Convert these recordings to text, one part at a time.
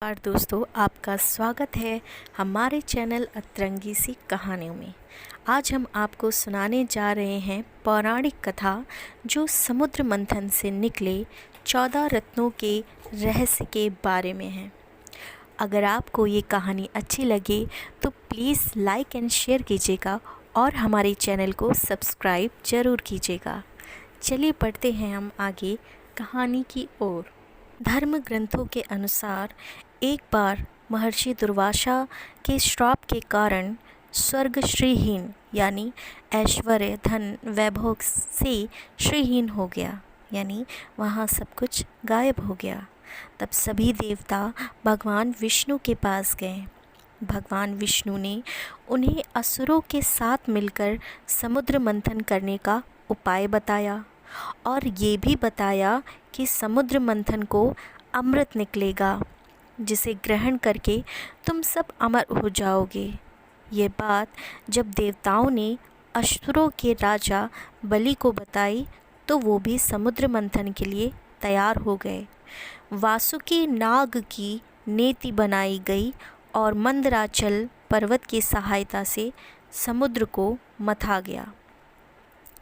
नमस्कार दोस्तों, आपका स्वागत है हमारे चैनल अतरंगी सी कहानियों में। आज हम आपको सुनाने जा रहे हैं पौराणिक कथा जो समुद्र मंथन से निकले 14 रत्नों के रहस्य के बारे में है। अगर आपको ये कहानी अच्छी लगे तो प्लीज़ लाइक एंड शेयर कीजिएगा और हमारे चैनल को सब्सक्राइब ज़रूर कीजिएगा। चलिए पढ़ते हैं हम आगे कहानी की ओर। धर्म ग्रंथों के अनुसार एक बार महर्षि दुर्वासा के श्राप के कारण स्वर्ग श्रीहीन यानी ऐश्वर्य धन वैभव से श्रीहीन हो गया, यानी वहाँ सब कुछ गायब हो गया। तब सभी देवता भगवान विष्णु के पास गए। भगवान विष्णु ने उन्हें असुरों के साथ मिलकर समुद्र मंथन करने का उपाय बताया और ये भी बताया कि समुद्र मंथन को अमृत निकलेगा जिसे ग्रहण करके तुम सब अमर हो जाओगे। ये बात जब देवताओं ने असुरों के राजा बलि को बताई तो वो भी समुद्र मंथन के लिए तैयार हो गए। वासुकी नाग की नेति बनाई गई और मंदराचल पर्वत की सहायता से समुद्र को मथा गया।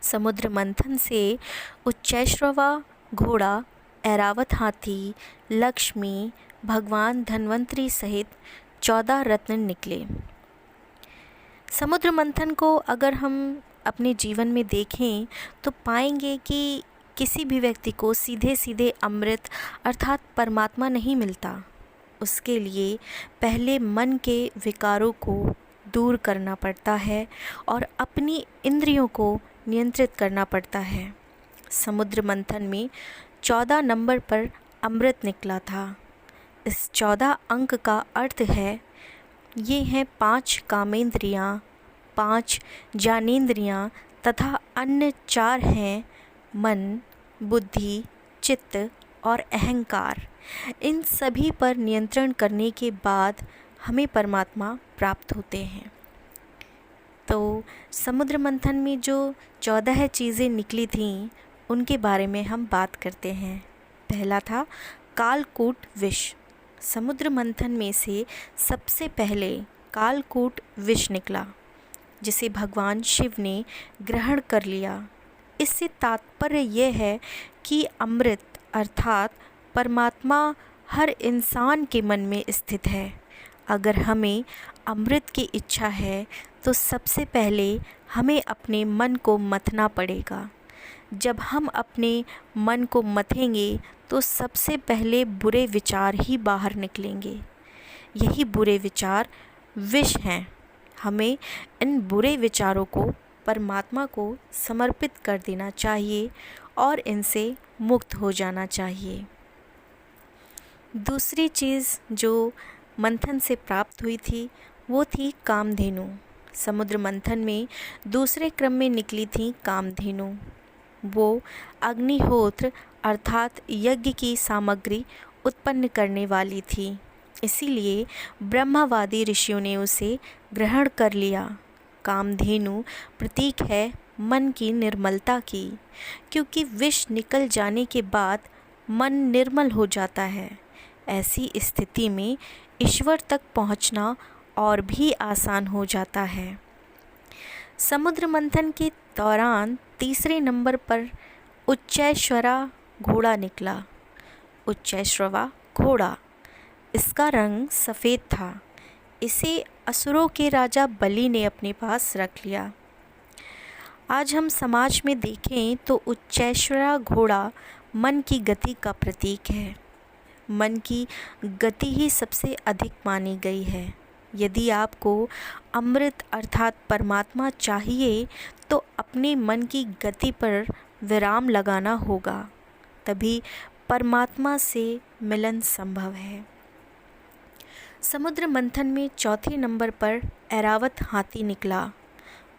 समुद्र मंथन से उच्चैश्रवा घोड़ा, ऐरावत हाथी, लक्ष्मी, भगवान धन्वंतरी सहित 14 रत्न निकले। समुद्र मंथन को अगर हम अपने जीवन में देखें तो पाएंगे कि किसी भी व्यक्ति को सीधे सीधे अमृत अर्थात परमात्मा नहीं मिलता। उसके लिए पहले मन के विकारों को दूर करना पड़ता है और अपनी इंद्रियों को नियंत्रित करना पड़ता है। समुद्र मंथन में 14 नंबर पर अमृत निकला था। इस 14 अंक का अर्थ है ये हैं 5 कामेंद्रियाँ, 5 ज्ञानेंद्रियाँ तथा अन्य 4 हैं मन, बुद्धि, चित्त और अहंकार। इन सभी पर नियंत्रण करने के बाद हमें परमात्मा प्राप्त होते हैं। तो समुद्र मंथन में जो 14 चीज़ें निकली थीं उनके बारे में हम बात करते हैं। पहला था कालकूट विष। समुद्र मंथन में से सबसे पहले कालकूट विष निकला जिसे भगवान शिव ने ग्रहण कर लिया। इससे तात्पर्य यह है कि अमृत अर्थात परमात्मा हर इंसान के मन में स्थित है। अगर हमें अमृत की इच्छा है तो सबसे पहले हमें अपने मन को मथना पड़ेगा। जब हम अपने मन को मथेंगे तो सबसे पहले बुरे विचार ही बाहर निकलेंगे। यही बुरे विचार विष हैं। हमें इन बुरे विचारों को परमात्मा को समर्पित कर देना चाहिए और इनसे मुक्त हो जाना चाहिए। दूसरी चीज़ जो मंथन से प्राप्त हुई थी वो थी कामधेनु। समुद्र मंथन में दूसरे क्रम में निकली थी कामधेनु। वो अग्निहोत्र अर्थात यज्ञ की सामग्री उत्पन्न करने वाली थी, इसीलिए ब्रह्मवादी ऋषियों ने उसे ग्रहण कर लिया। कामधेनु प्रतीक है मन की निर्मलता की, क्योंकि विष निकल जाने के बाद मन निर्मल हो जाता है। ऐसी स्थिति में ईश्वर तक पहुंचना और भी आसान हो जाता है। समुद्र मंथन के दौरान तीसरे नंबर पर उच्चैश्रवा घोड़ा निकला। उच्चैश्रवा घोड़ा, इसका रंग सफ़ेद था। इसे असुरों के राजा बलि ने अपने पास रख लिया। आज हम समाज में देखें तो उच्चैश्रवा घोड़ा मन की गति का प्रतीक है। मन की गति ही सबसे अधिक मानी गई है। यदि आपको अमृत अर्थात परमात्मा चाहिए तो अपने मन की गति पर विराम लगाना होगा, तभी परमात्मा से मिलन संभव है। समुद्र मंथन में चौथे नंबर पर ऐरावत हाथी निकला।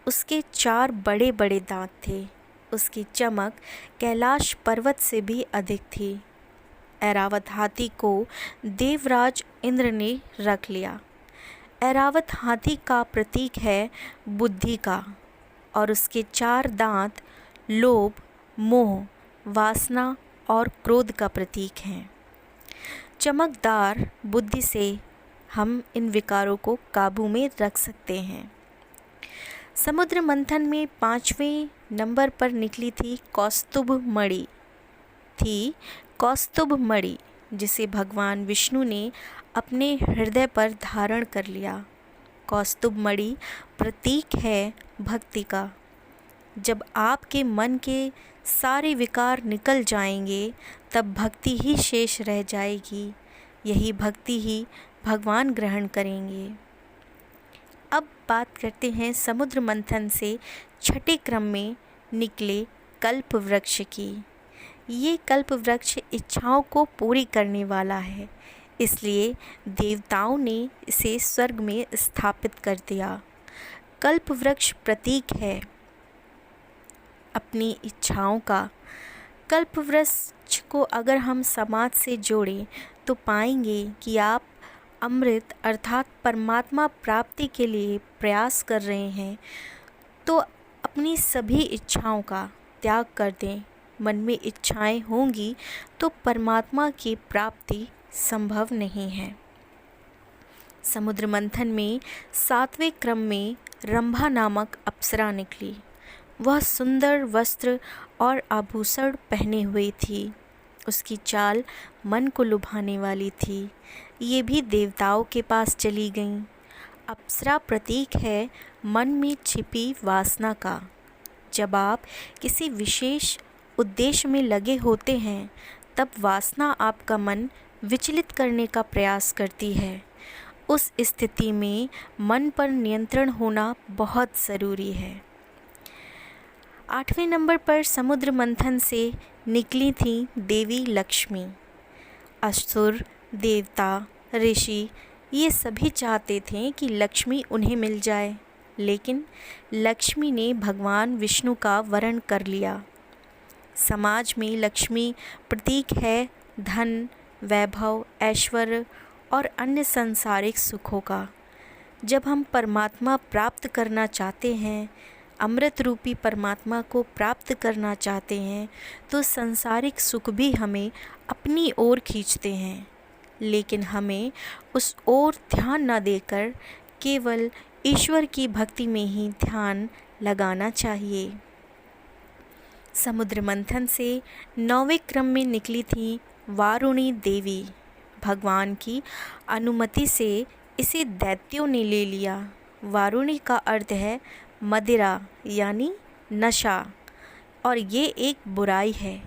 उसके 4 बड़े बड़े दांत थे। उसकी चमक कैलाश पर्वत से भी अधिक थी। ऐरावत हाथी को देवराज इंद्र ने रख लिया। ऐरावत हाथी का प्रतीक है बुद्धि का और उसके 4 दांत लोभ, मोह, वासना और क्रोध का प्रतीक हैं। चमकदार बुद्धि से हम इन विकारों को काबू में रख सकते हैं। समुद्र मंथन में 5वें नंबर पर निकली थी कौस्तुभ मणि, जिसे भगवान विष्णु ने अपने हृदय पर धारण कर लिया। कौस्तुभ मणि प्रतीक है भक्ति का। जब आपके मन के सारे विकार निकल जाएंगे तब भक्ति ही शेष रह जाएगी। यही भक्ति ही भगवान ग्रहण करेंगे। अब बात करते हैं समुद्र मंथन से छठे क्रम में निकले कल्प वृक्ष की। ये कल्प वृक्ष इच्छाओं को पूरी करने वाला है, इसलिए देवताओं ने इसे स्वर्ग में स्थापित कर दिया। कल्प वृक्ष प्रतीक है अपनी इच्छाओं का। कल्प वृक्ष को अगर हम समाज से जोड़ें तो पाएंगे कि आप अमृत अर्थात परमात्मा प्राप्ति के लिए प्रयास कर रहे हैं, तो अपनी सभी इच्छाओं का त्याग कर दें। मन में इच्छाएं होंगी तो परमात्मा की प्राप्ति संभव नहीं है। समुद्र मंथन में 7वें क्रम में रंभा नामक अप्सरा निकली। वह सुंदर वस्त्र और आभूषण पहने हुए थी। उसकी चाल मन को लुभाने वाली थी। ये भी देवताओं के पास चली गईं। अप्सरा प्रतीक है मन में छिपी वासना का। जब आप किसी विशेष उद्देश्य में लगे होते हैं तब वासना आपका मन विचलित करने का प्रयास करती है। उस स्थिति में मन पर नियंत्रण होना बहुत ज़रूरी है। 8वें नंबर पर समुद्र मंथन से निकली थी देवी लक्ष्मी। असुर, देवता, ऋषि ये सभी चाहते थे कि लक्ष्मी उन्हें मिल जाए, लेकिन लक्ष्मी ने भगवान विष्णु का वरण कर लिया। समाज में लक्ष्मी प्रतीक है धन, वैभव, ऐश्वर्य और अन्य सांसारिक सुखों का। जब हम परमात्मा प्राप्त करना चाहते हैं, अमृत रूपी परमात्मा को प्राप्त करना चाहते हैं, तो सांसारिक सुख भी हमें अपनी ओर खींचते हैं, लेकिन हमें उस ओर ध्यान न देकर केवल ईश्वर की भक्ति में ही ध्यान लगाना चाहिए। समुद्र मंथन से 9वें क्रम में निकली थी वारुणी देवी। भगवान की अनुमति से इसे दैत्यों ने ले लिया। वारुणी का अर्थ है मदिरा यानी नशा, और ये एक बुराई है।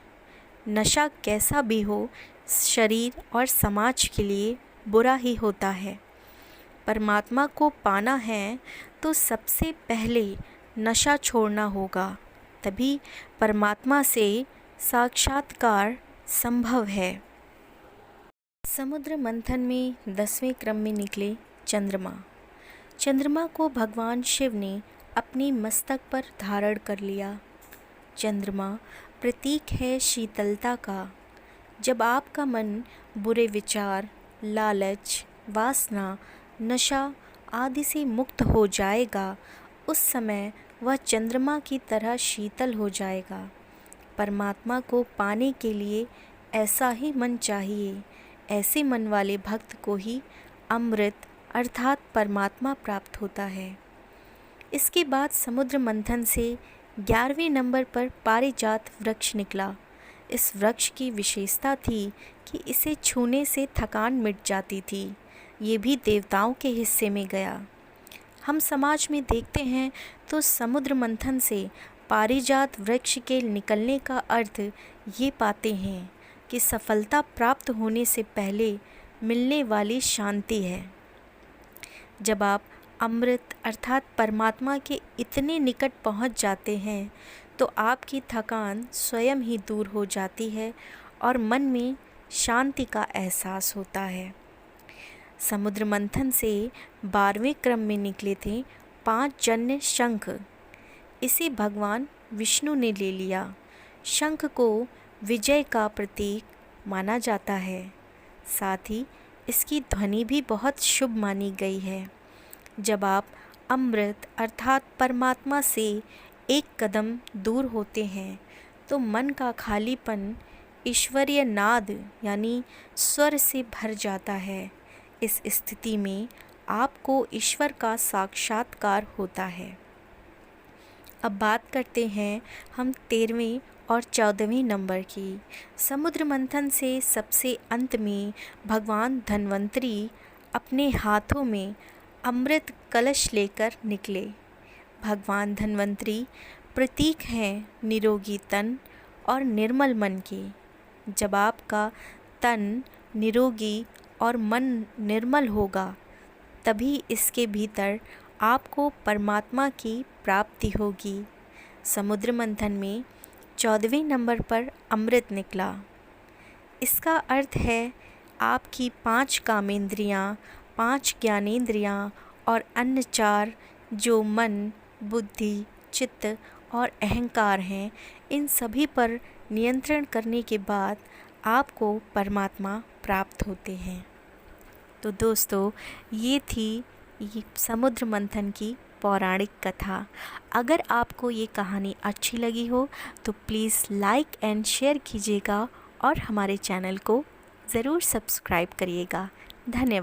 नशा कैसा भी हो, शरीर और समाज के लिए बुरा ही होता है। परमात्मा को पाना है तो सबसे पहले नशा छोड़ना होगा, तभी परमात्मा से साक्षात्कार संभव है। समुद्र मंथन में 10वें क्रम में निकले चंद्रमा। चंद्रमा को भगवान शिव ने अपने मस्तक पर धारण कर लिया। चंद्रमा प्रतीक है शीतलता का। जब आपका मन बुरे विचार, लालच, वासना, नशा आदि से मुक्त हो जाएगा, उस समय वह चंद्रमा की तरह शीतल हो जाएगा। परमात्मा को पाने के लिए ऐसा ही मन चाहिए। ऐसे मन वाले भक्त को ही अमृत अर्थात परमात्मा प्राप्त होता है। इसके बाद समुद्र मंथन से 11वें नंबर पर पारिजात वृक्ष निकला। इस वृक्ष की विशेषता थी कि इसे छूने से थकान मिट जाती थी। ये भी देवताओं के हिस्से में गया। हम समाज में देखते हैं तो समुद्र मंथन से पारिजात वृक्ष के निकलने का अर्थ ये पाते हैं कि सफलता प्राप्त होने से पहले मिलने वाली शांति है। जब आप अमृत अर्थात परमात्मा के इतने निकट पहुंच जाते हैं तो आपकी थकान स्वयं ही दूर हो जाती है और मन में शांति का एहसास होता है। समुद्र मंथन से 12वें क्रम में निकले थे 5 जन्य शंख। इसे भगवान विष्णु ने ले लिया। शंख को विजय का प्रतीक माना जाता है। साथ ही इसकी ध्वनि भी बहुत शुभ मानी गई है। जब आप अमृत अर्थात परमात्मा से एक कदम दूर होते हैं तो मन का खालीपन ईश्वरीय नाद यानी स्वर से भर जाता है। इस स्थिति में आपको ईश्वर का साक्षात्कार होता है। अब बात करते हैं हम 13वें और 14वें नंबर की। समुद्र मंथन से सबसे अंत में भगवान धन्वंतरी अपने हाथों में अमृत कलश लेकर निकले। भगवान धन्वंतरी प्रतीक हैं निरोगी तन और निर्मल मन के। जब आपका तन निरोगी और मन निर्मल होगा तभी इसके भीतर आपको परमात्मा की प्राप्ति होगी। समुद्र मंथन में 14वें नंबर पर अमृत निकला। इसका अर्थ है आपकी 5 कामेंद्रियाँ, 5 ज्ञानेंद्रियाँ और अन्य 4 जो मन, बुद्धि, चित्त और अहंकार हैं, इन सभी पर नियंत्रण करने के बाद आपको परमात्मा प्राप्त होते हैं। तो दोस्तों, ये थी समुद्र मंथन की पौराणिक कथा। अगर आपको ये कहानी अच्छी लगी हो तो प्लीज़ लाइक एंड शेयर कीजिएगा और हमारे चैनल को ज़रूर सब्सक्राइब करिएगा। धन्यवाद।